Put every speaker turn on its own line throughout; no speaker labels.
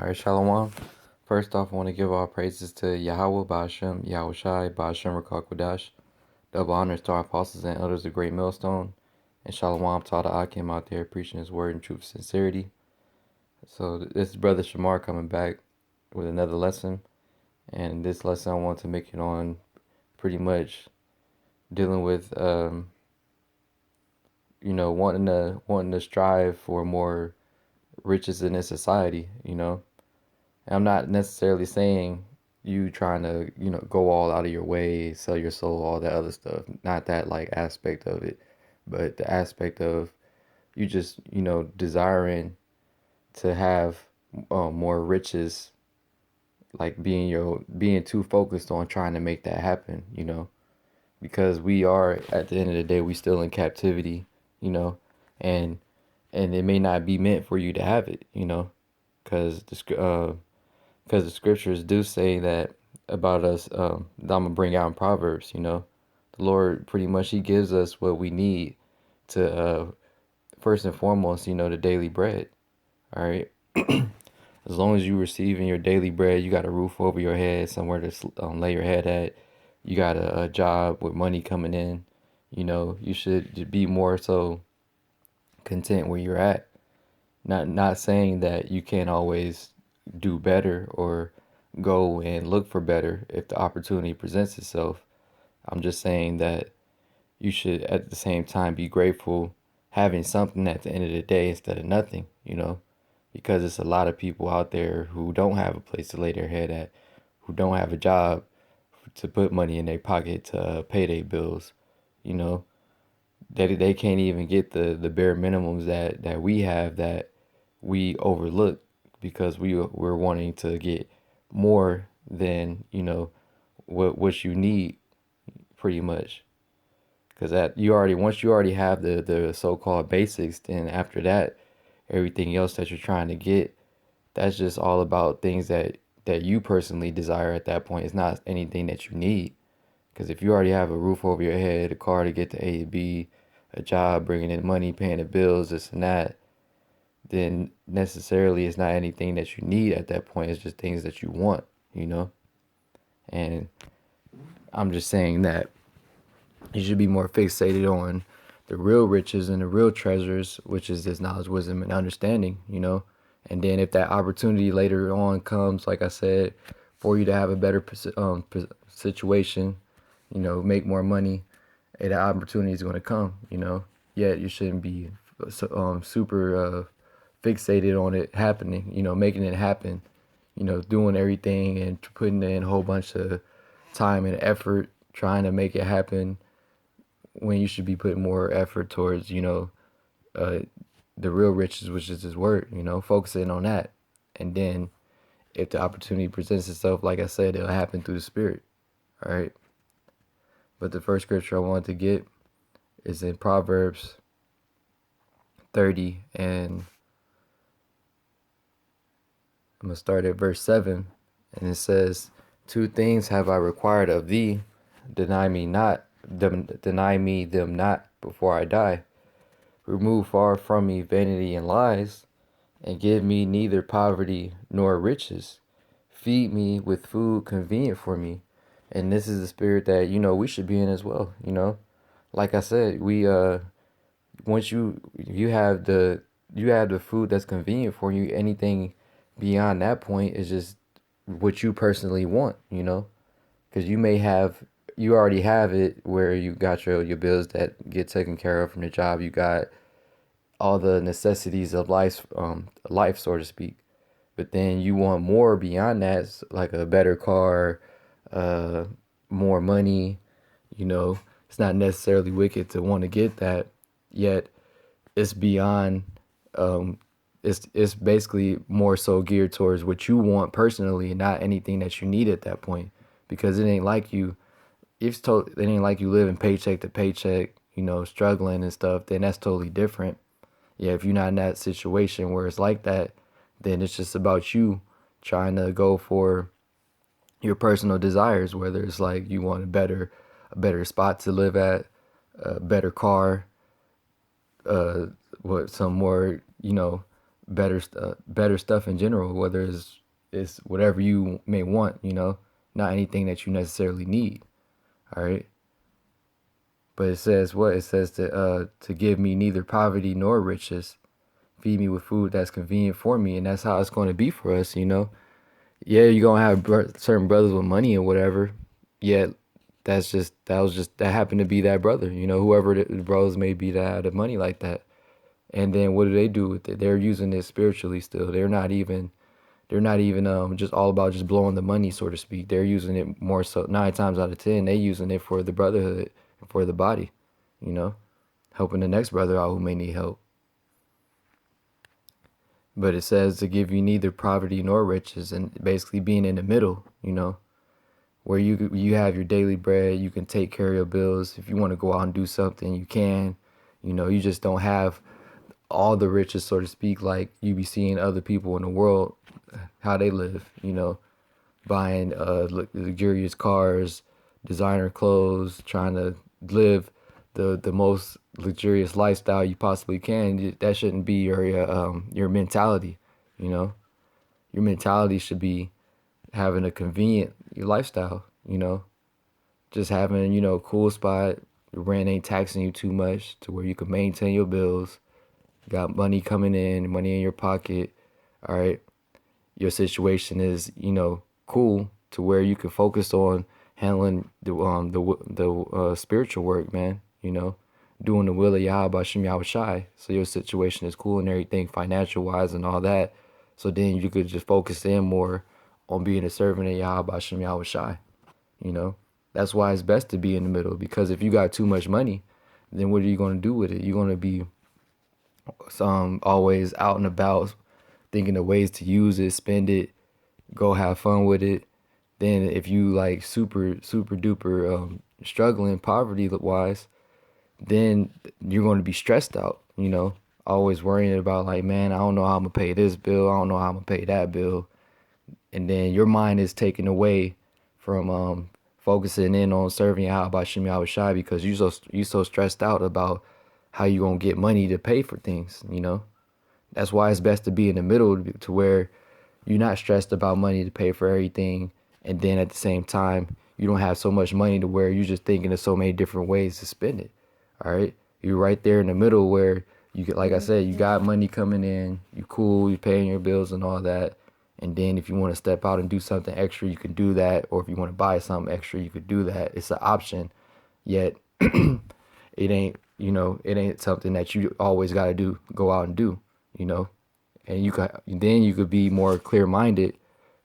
All right, Shalom. First off, I want to give all praises to Yahweh Ba'ashem, Yahweh Shai, Ba'ashem Rakakwadash. Double honors to our apostles and elders of Great Millstone. And Shalom to all the Akim out there preaching his word in truth and sincerity. So this is Brother Shamar coming back with another lesson. And this lesson I want to make it on pretty much dealing with, wanting to strive for more riches in this society, And I'm not necessarily saying you trying to, go all out of your way, sell your soul, all that other stuff. Not that like aspect of it, but the aspect of you just, desiring to have more riches, like being too focused on trying to make that happen, because we are at the end of the day we still in captivity, and it may not be meant for you to have it, because because the scriptures do say that about us, that I'm gonna bring out in Proverbs. The Lord pretty much He gives us what we need to, first and foremost, the daily bread. All right. As long as you receiving your daily bread, you got a roof over your head, somewhere to lay your head at. You got a job with money coming in. You should be more so content where you're at. Not saying that you can't always do better or go and look for better if the opportunity presents itself. I'm just saying that you should at the same time be grateful having something at the end of the day instead of nothing, because it's a lot of people out there who don't have a place to lay their head at, who don't have a job to put money in their pocket to pay their bills, you know. They can't even get the bare minimums that we have, that we overlook because we're wanting to get more than what you need, pretty much. Because that you already once you already have the so-called basics, then after that, everything else that you're trying to get, that's just all about things that you personally desire at that point. It's not anything that you need. Because if you already have a roof over your head, a car to get to A to B, a job bringing in money, paying the bills, this and that, then necessarily it's not anything that you need at that point. It's just things that you want. And I'm just saying that you should be more fixated on the real riches and the real treasures, which is this knowledge, wisdom, and understanding. And then if that opportunity later on comes, like I said, for you to have a better situation, make more money, that opportunity is going to come. Yet you shouldn't be super fixated on it happening, making it happen, doing everything and putting in a whole bunch of time and effort trying to make it happen, when you should be putting more effort towards, the real riches, which is His word, focusing on that. And then if the opportunity presents itself, like I said, it'll happen through the Spirit. All right. But the first scripture I wanted to get is in Proverbs 30, and I'm going to start at verse 7. And it says, "Two things have I required of thee, deny me them not before I die. Remove far from me vanity and lies, and give me neither poverty nor riches. Feed me with food convenient for me." And this is the spirit that, we should be in as well. Like I said, we once you have the food that's convenient for you, anything beyond that point is just what you personally want. Because you already have it where you got your bills that get taken care of from the job. You got all the necessities of life, so to speak. But then you want more beyond that, like a better car, uh, more money. It's not necessarily wicked to want to get that, yet it's beyond. Um, it's basically more so geared towards what you want personally, and not anything that you need at that point, because it ain't like you. It ain't like you living paycheck to paycheck, struggling and stuff. Then that's totally different. Yeah, if you're not in that situation where it's like that, then it's just about you trying to go for your personal desires, whether it's like you want a better spot to live at, a better car, what some more, better stuff in general, whether it's whatever you may want, not anything that you necessarily need. All right. But it says what? It says to give me neither poverty nor riches, feed me with food that's convenient for me, and that's how it's going to be for us. Yeah, you're gonna have certain brothers with money or whatever. Yet that happened to be that brother. Whoever the brothers may be that had the money like that. And then what do they do with it? They're using it spiritually still. They're not even just all about just blowing the money, so to speak. They're using it more so 9 times out of 10. They using it for the brotherhood and for the body, you know, helping the next brother out who may need help. But it says to give you neither poverty nor riches, and basically being in the middle, where you have your daily bread, you can take care of your bills. If you want to go out and do something, you can. You just don't have all the riches, so to speak, like you be seeing other people in the world, how they live, buying luxurious cars, designer clothes, trying to live the most luxurious lifestyle you possibly can. That shouldn't be your mentality, you know. Your mentality should be having a convenient lifestyle, just having, a cool spot. Your rent ain't taxing you too much to where you can maintain your bills. You got money coming in, money in your pocket. All right. Your situation is, cool to where you can focus on handling the spiritual work, man. Doing the will of Yahweh Shem Yahweh Shai. So your situation is cool and everything, financial wise and all that. So then you could just focus in more on being a servant of Yahweh Shem Yahweh Shai. You know, that's why it's best to be in the middle, because if you got too much money, then what are you going to do with it? You're going to be always out and about thinking of ways to use it, spend it, go have fun with it. Then if you like super duper struggling poverty wise, then you're going to be stressed out, always worrying about like, man, I don't know how I'm gonna pay this bill, I don't know how I'm gonna pay that bill. And then your mind is taken away from focusing in on serving Yahweh Shem Yahweh Shai, because you so stressed out about how you gonna get money to pay for things. That's why it's best to be in the middle, to where you're not stressed about money to pay for everything, and then at the same time you don't have so much money to where you're just thinking of so many different ways to spend it. All right, you're right there in the middle where you get, like I said, you got money coming in, you cool, you paying your bills and all that. And then if you want to step out and do something extra, you can do that. Or if you want to buy something extra, you could do that. It's an option. Yet it ain't something that you always got to go out and do, and you could be more clear minded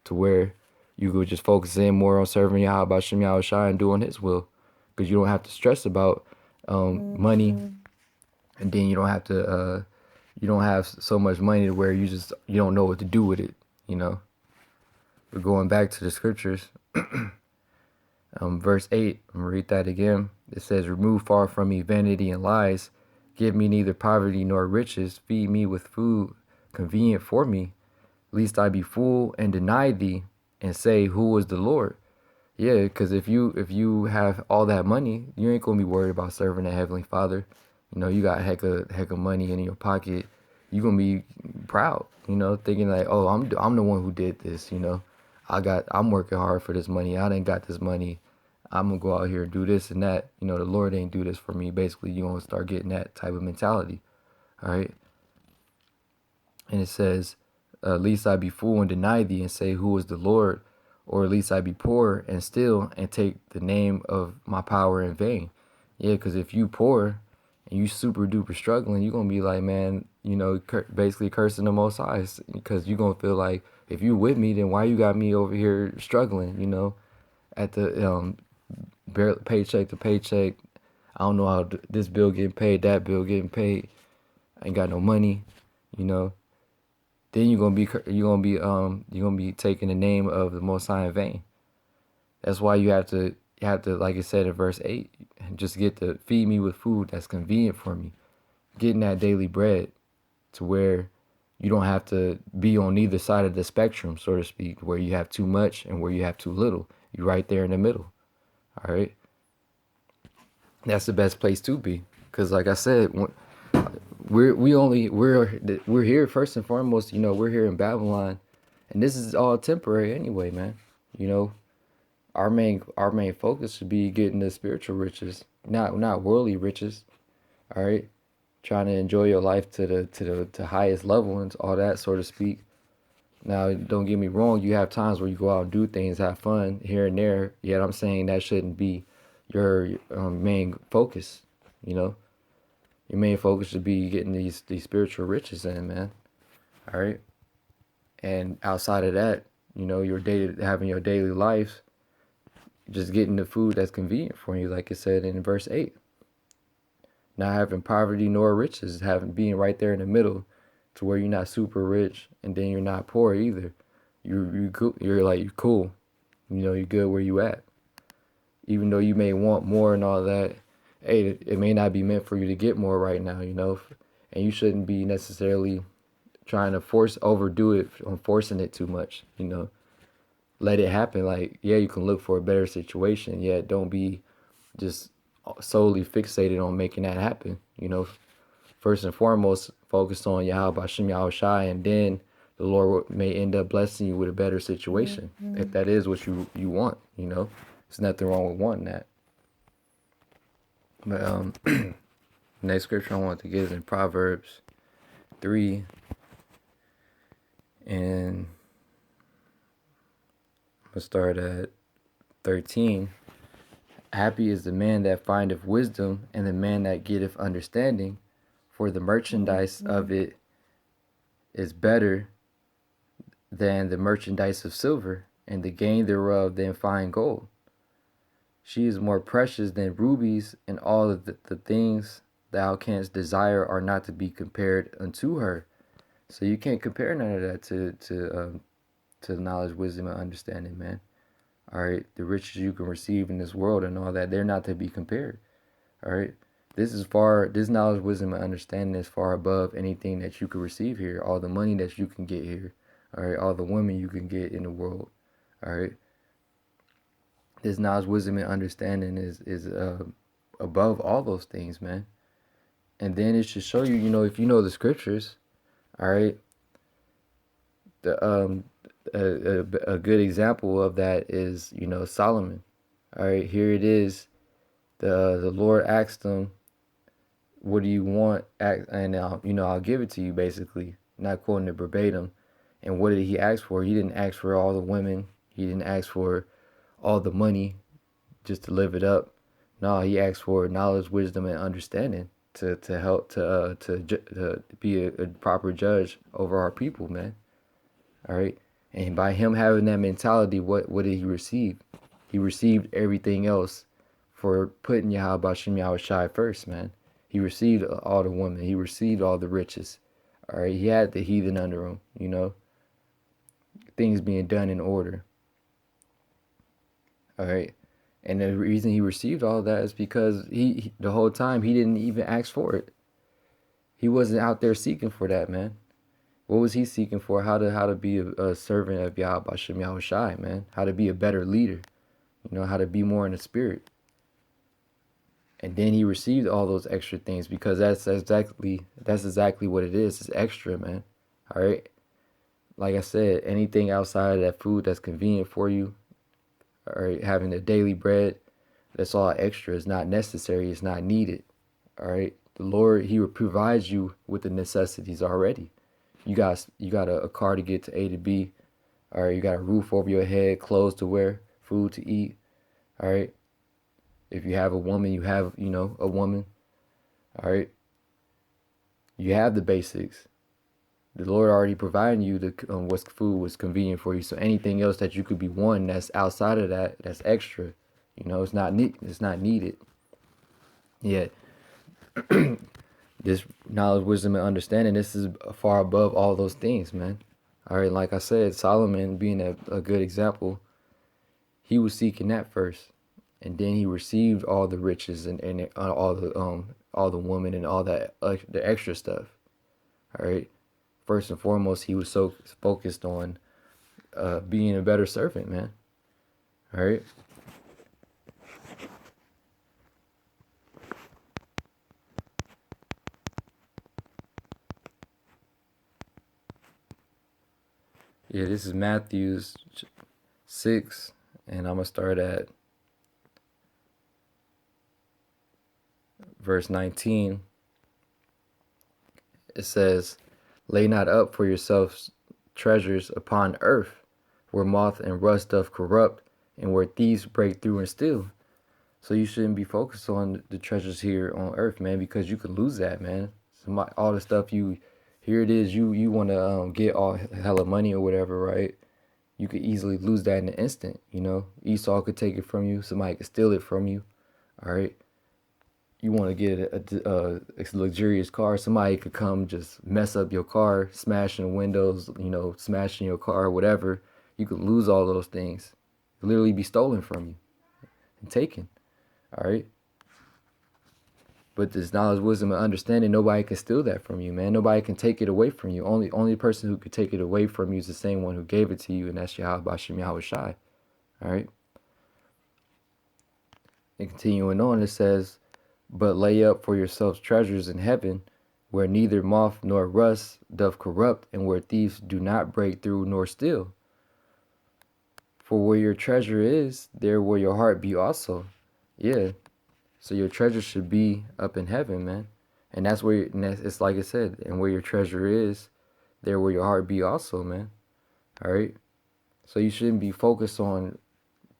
to where you could just focus in more on serving Yahweh Shem Yahweh Shai and doing his will, because you don't have to stress about money, and then you don't have so much money to where you don't know what to do with it. But going back to the scriptures, verse 8, I'm gonna read that again. It says, remove far from me vanity and lies, give me neither poverty nor riches, feed me with food convenient for me, lest I be full and deny thee and say, who is the Lord? Yeah, because if you have all that money, you ain't gonna be worried about serving the Heavenly Father. You got heck of money in your pocket. You gonna be proud, thinking like, oh, I'm the one who did this. I'm working hard for this money. I didn't got this money. I'm gonna go out here and do this and that. The Lord ain't do this for me. Basically, you gonna start getting that type of mentality. All right. And it says, least I be full and deny thee and say, who is the Lord? Or at least I be poor and steal and take the name of my power in vain. Yeah, because if you poor and you super duper struggling, you're going to be like, man, basically cursing the Most High, because you're going to feel like, if you with me, then why you got me over here struggling, at the paycheck to paycheck. I don't know how this bill getting paid, that bill getting paid. I ain't got no money, then you're gonna be taking the name of the Most High in vain. That's why you have to, like it said in verse 8, just get to feed me with food that's convenient for me, getting that daily bread, to where you don't have to be on either side of the spectrum, so to speak, where you have too much and where you have too little. You're right there in the middle. All right, that's the best place to be, because like I said, We're here first and foremost. You know, we're here in Babylon, and this is all temporary anyway, man. You know, our main focus should be getting the spiritual riches, not worldly riches. All right, trying to enjoy your life to highest level and all that, so to speak. Now, don't get me wrong. You have times where you go out and do things, have fun here and there. Yet I'm saying that shouldn't be your main focus. You know, your main focus should be getting these spiritual riches in, man. All right, and outside of that, you know, having your daily life, just getting the food that's convenient for you, like it said in verse 8. Not having poverty nor riches, having being right there in the middle, to where you're not super rich and then you're not poor either. You're cool. You know, you're good where you at. Even though you may want more and all that, hey, it may not be meant for you to get more right now, you know. And you shouldn't be necessarily trying to overdo it, on forcing it too much, you know. Let it happen. Like, yeah, you can look for a better situation, yet don't be just solely fixated on making that happen, you know. First and foremost, focus on Yahweh Hashem Yahweh Shai, and then the Lord may end up blessing you with a better situation, if that is what you want, you know. There's nothing wrong with wanting that. But next scripture I want to get is in Proverbs 3, and I'm gonna start at 13. Happy is the man that findeth wisdom, and the man that getteth understanding, for the merchandise of it is better than the merchandise of silver, and the gain thereof than fine gold. She is more precious than rubies, and all of the things thou canst desire are not to be compared unto her. So you can't compare none of that to knowledge, wisdom, and understanding, man. All right, the riches you can receive in this world and all that, they're not to be compared. All right, this knowledge, wisdom, and understanding is far above anything that you could receive here. All the money that you can get here, all right, all the women you can get in the world, all right. This knowledge, wisdom, and understanding is above all those things, man. And then it should show you, you know, if you know the scriptures, all right. The a good example of that is, you know, Solomon. All right, here it is. The Lord asked him, "What do you want?" And I'll give it to you. Basically, not quoting it verbatim. And what did he ask for? He didn't ask for all the women. He didn't ask for all the money just to live it up. No, he asked for knowledge, wisdom, and understanding to help to be a proper judge over our people, man. All right, and by him having that mentality, what did he receive? He received everything else for putting Yahweh Shem Yahweh Shai first, man. He received all the women. He received all the riches. All right, he had the heathen under him, you know. Things being done in order. All right. And the reason he received all that is because the whole time he didn't even ask for it. He wasn't out there seeking for that, man. What was he seeking for? How to be a servant of Yahweh Hashem Yahweh Shai, man. How to be a better leader. You know, how to be more in the spirit. And then he received all those extra things because that's exactly what it is. It's extra, man. All right. Like I said, anything outside of that food that's convenient for you, or having the daily bread, that's all extra. It's not necessary. It's not needed. All right. The Lord, He will provide you with the necessities already. You got a car to get to A to B. All right. You got a roof over your head, clothes to wear, food to eat. All right. If you have a woman, you have, you know, a woman. All right. You have the basics. The Lord already providing you the what food was convenient for you. So anything else that you could be wanting that's outside of that, that's extra. You know, it's not needed. Yet this knowledge, wisdom, and understanding, this is far above all those things, man. All right, like I said, Solomon being a good example, he was seeking that first, and then he received all the riches and all the women and all that the extra stuff. All right. First and foremost, he was so focused on being a better servant, man. All right. Yeah, this is Matthew 6, and I'm going to start at verse 19. It says, "Lay not up for yourselves treasures upon earth, where moth and rust doth corrupt, and where thieves break through and steal." So you shouldn't be focused on the treasures here on earth, man, because you could lose that, man. All the stuff here it is, you want to get all hella money or whatever, right? You could easily lose that in an instant, you know? Esau could take it from you. Somebody could steal it from you, all right? You want to get a luxurious car, somebody could come just mess up your car, smashing windows, smashing your car, whatever. You could lose all those things. Literally be stolen from you and taken, all right? But this knowledge, wisdom, and understanding, nobody can steal that from you, man. Nobody can take it away from you. Only person who could take it away from you is the same one who gave it to you, and that's Yahweh Bashem Yahweh Shai. All right? And continuing on, it says, "But lay up for yourselves treasures in heaven, where neither moth nor rust doth corrupt, and where thieves do not break through nor steal. For where your treasure is, there will your heart be also." Yeah. So your treasure should be up in heaven, man. And that's where, it's like I said, and where your treasure is, there will your heart be also, man. All right? So you shouldn't be focused on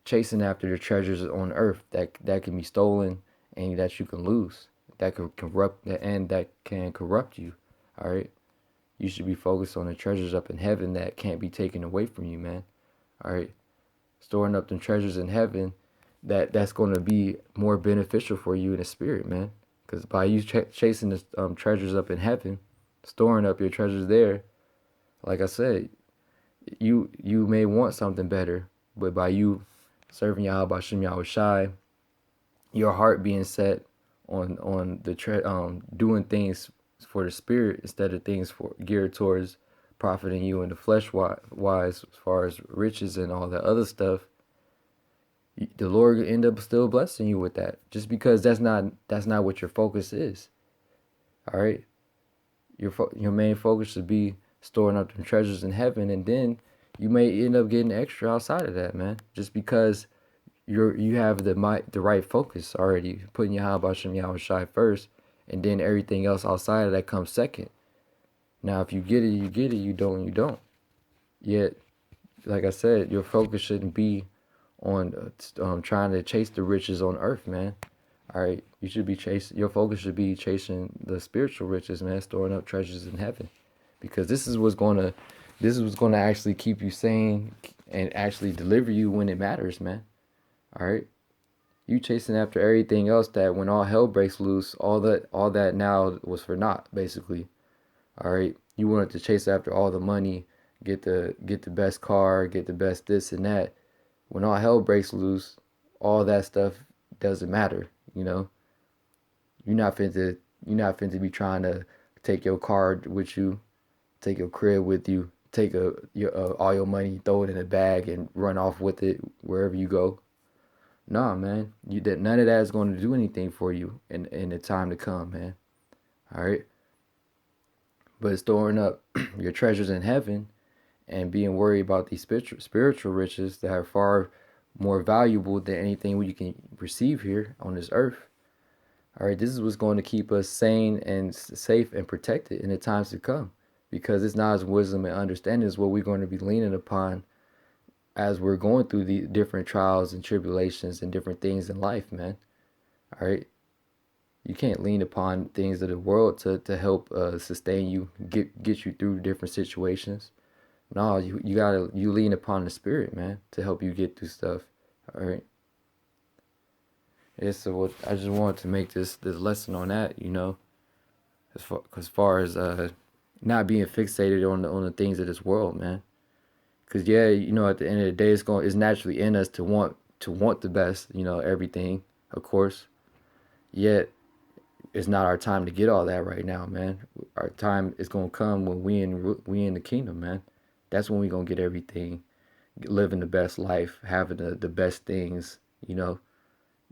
chasing after the treasures on earth that can be stolen and that you can lose, that can corrupt, and that can corrupt you. All right? You should be focused on the treasures up in heaven that can't be taken away from you, man. All right? Storing up them treasures in heaven, that's going to be more beneficial for you in the spirit, man. Because by you chasing the treasures up in heaven, storing up your treasures there, like I said, you may want something better, but by you serving Yahweh Shem Yahweh Shai, your heart being set on the doing things for the spirit instead of things for geared towards profiting you in the flesh wise, as far as riches and all that other stuff, the Lord will end up still blessing you with that. Just because that's not what your focus is. All right, your main focus should be storing up the treasures in heaven, and then you may end up getting extra outside of that, man. Just because you have the right focus already, putting Yahweh Shem Yahweh Shai first, and then everything else outside of that comes second. Now, if you get it, you get it. You don't, you don't. Yet, like I said, your focus shouldn't be on trying to chase the riches on earth, man. All right, you should be chasing. Your focus should be chasing the spiritual riches, man. Storing up treasures in heaven, because this is what's gonna actually keep you sane and actually deliver you when it matters, man. All right, you chasing after everything else that when all hell breaks loose, all that now was for naught, basically. All right, you wanted to chase after all the money, get the best car, get the best this and that. When all hell breaks loose, all that stuff doesn't matter. You know, you're not finna be trying to take your car with you, take your crib with you, take all your money, throw it in a bag, and run off with it wherever you go. Nah, man, none of that is going to do anything for you in the time to come, man. All right, but storing up your treasures in heaven and being worried about these spiritual riches that are far more valuable than anything you can receive here on this earth. All right, this is what's going to keep us sane and safe and protected in the times to come, because it's knowledge, wisdom, and understanding is what we're going to be leaning upon as we're going through the different trials and tribulations and different things in life, man. All right, you can't lean upon things of the world to help sustain you, get you through different situations. No, you lean upon the spirit, man, to help you get through stuff. All right. Yeah, so what I just wanted to make this lesson on that, as far as not being fixated on the things of this world, man. Cause yeah, at the end of the day, it's naturally in us to want the best, everything, of course. Yet it's not our time to get all that right now, man. Our time is gonna come when we in the kingdom, man. That's when we gonna get everything, living the best life, having the best things,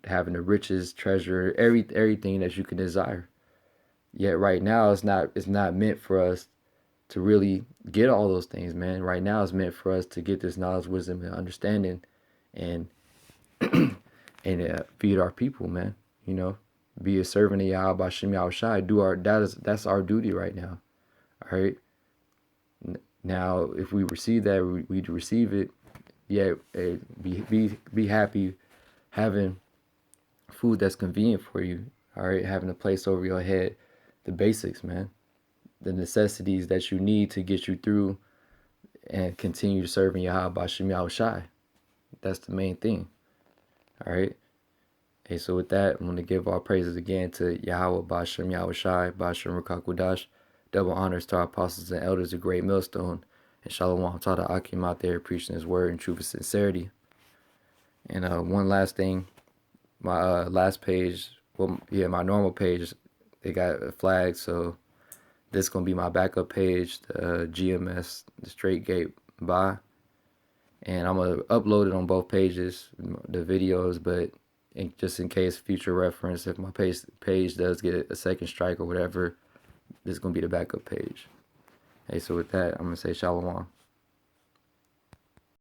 having the riches, treasure, everything that you can desire. Yet right now it's not meant for us to really get all those things, man. Right now, it's meant for us to get this knowledge, wisdom, and understanding, and feed our people, man. You know, be a servant of Yahweh Bashem Yahushai. That's our duty right now. All right. Now, if we receive that, we receive it. Yeah, be happy having food that's convenient for you. All right, having a place over your head, the basics, man, the necessities that you need to get you through and continue serving Yahweh Bashem Yahushai. That's the main thing. All right. Hey, so with that, I'm going to give all praises again to Yahweh Bashem Yahushai, Bashem Rukakudash. Double honors to our apostles and elders of Great Millstone. And Shalom to the Akim out there preaching his word in truth and sincerity. And one last thing, my last page, my normal page, they got a flag, so this is going to be my backup page, the GMS, the Straight Gate By. And I'm going to upload it on both pages, the videos, but just in case future reference, if my page does get a second strike or whatever, this is going to be the backup page. Hey, so with that, I'm going to say Shalom.